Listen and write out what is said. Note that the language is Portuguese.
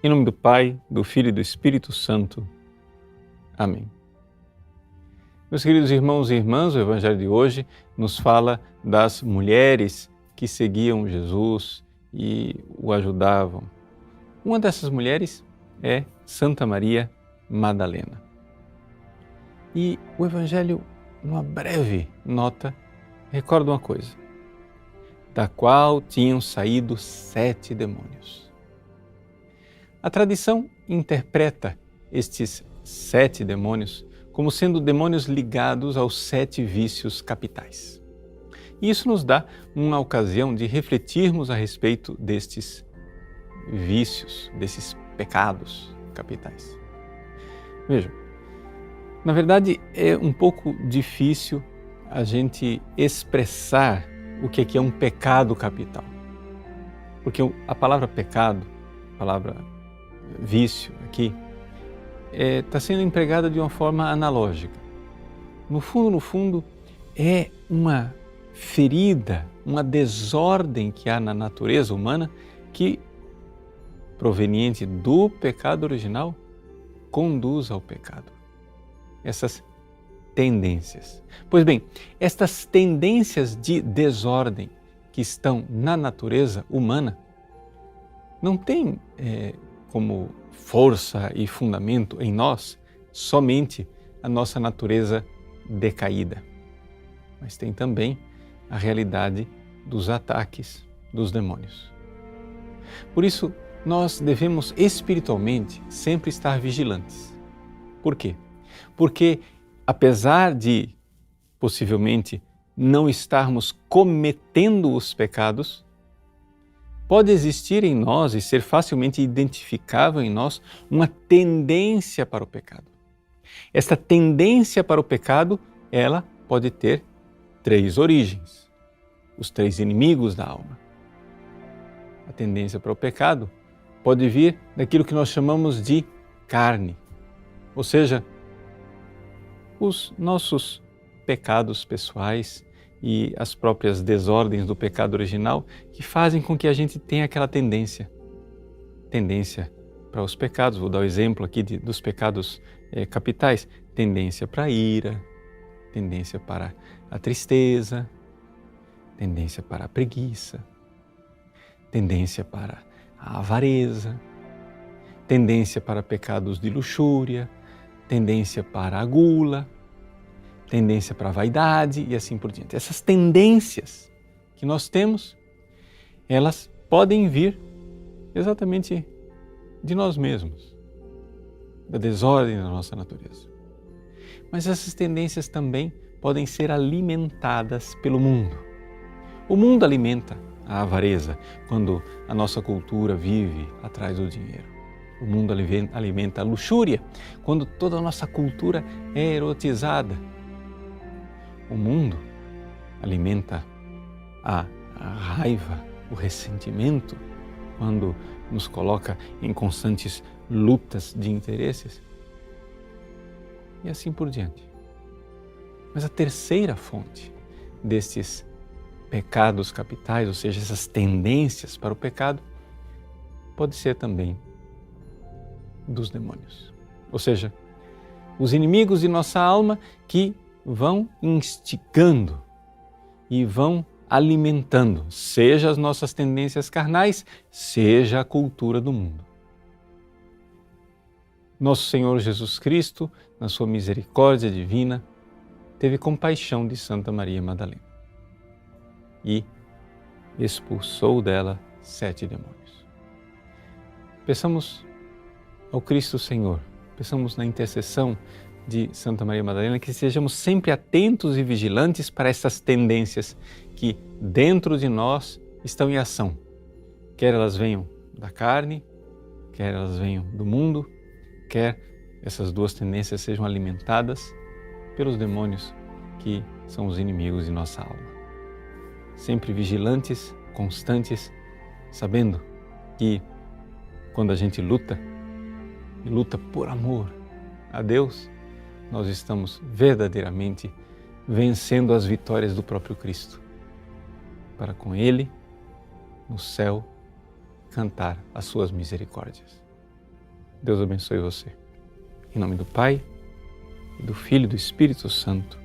Em nome do Pai, do Filho e do Espírito Santo. Amém. Meus queridos irmãos e irmãs, o Evangelho de hoje nos fala das mulheres que seguiam Jesus e o ajudavam. Uma dessas mulheres é Santa Maria Madalena. E o Evangelho, numa breve nota, recorda uma coisa: da qual tinham saído 7 demônios. A tradição interpreta estes 7 demônios como sendo demônios ligados aos 7 vícios capitais. E isso nos dá uma ocasião de refletirmos a respeito destes vícios, desses pecados capitais. Vejam, na verdade é um pouco difícil a gente expressar o que é um pecado capital. Porque a palavra pecado, a palavra vício aqui, está sendo empregada de uma forma analógica. No fundo, é uma ferida, uma desordem que há na natureza humana que, proveniente do pecado original, conduz ao pecado. Essas tendências. Pois bem, estas tendências de desordem que estão na natureza humana não têm como força e fundamento em nós somente a nossa natureza decaída, mas tem também a realidade dos ataques dos demônios. Por isso, nós devemos espiritualmente sempre estar vigilantes. Por quê? Porque apesar de possivelmente não estarmos cometendo os pecados, pode existir em nós e ser facilmente identificável em nós uma tendência para o pecado. Esta tendência para o pecado, ela pode ter 3 origens, os 3 inimigos da alma. A tendência para o pecado pode vir daquilo que nós chamamos de carne, ou seja, os nossos pecados pessoais e as próprias desordens do pecado original que fazem com que a gente tenha aquela tendência para os pecados. Vou dar o exemplo aqui dos pecados capitais: tendência para a ira, tendência para a tristeza, tendência para a preguiça, tendência para a avareza, tendência para pecados de luxúria, tendência para a gula, tendência para a vaidade e assim por diante. Essas tendências que nós temos, elas podem vir exatamente de nós mesmos, da desordem da nossa natureza. Mas essas tendências também podem ser alimentadas pelo mundo. O mundo alimenta a avareza quando a nossa cultura vive atrás do dinheiro. O mundo alimenta a luxúria quando toda a nossa cultura é erotizada. O mundo alimenta a raiva, o ressentimento, quando nos coloca em constantes lutas de interesses. E assim por diante. Mas a terceira fonte destes pecados capitais, ou seja, essas tendências para o pecado, pode ser também dos demônios. Ou seja, os inimigos de nossa alma que vão instigando e vão alimentando, seja as nossas tendências carnais, seja a cultura do mundo. Nosso Senhor Jesus Cristo, na sua misericórdia divina, teve compaixão de Santa Maria Madalena e expulsou dela 7 demônios. Peçamos ao Cristo Senhor, peçamos na intercessão de Santa Maria Madalena que sejamos sempre atentos e vigilantes para essas tendências que dentro de nós estão em ação, quer elas venham da carne, quer elas venham do mundo, quer essas 2 tendências sejam alimentadas pelos demônios que são os inimigos de nossa alma. Sempre vigilantes, constantes, sabendo que quando a gente luta, e luta por amor a Deus, nós estamos verdadeiramente vencendo as vitórias do próprio Cristo, para com Ele, no céu, cantar as suas misericórdias. Deus abençoe você. Em nome do Pai, e do Filho e do Espírito Santo.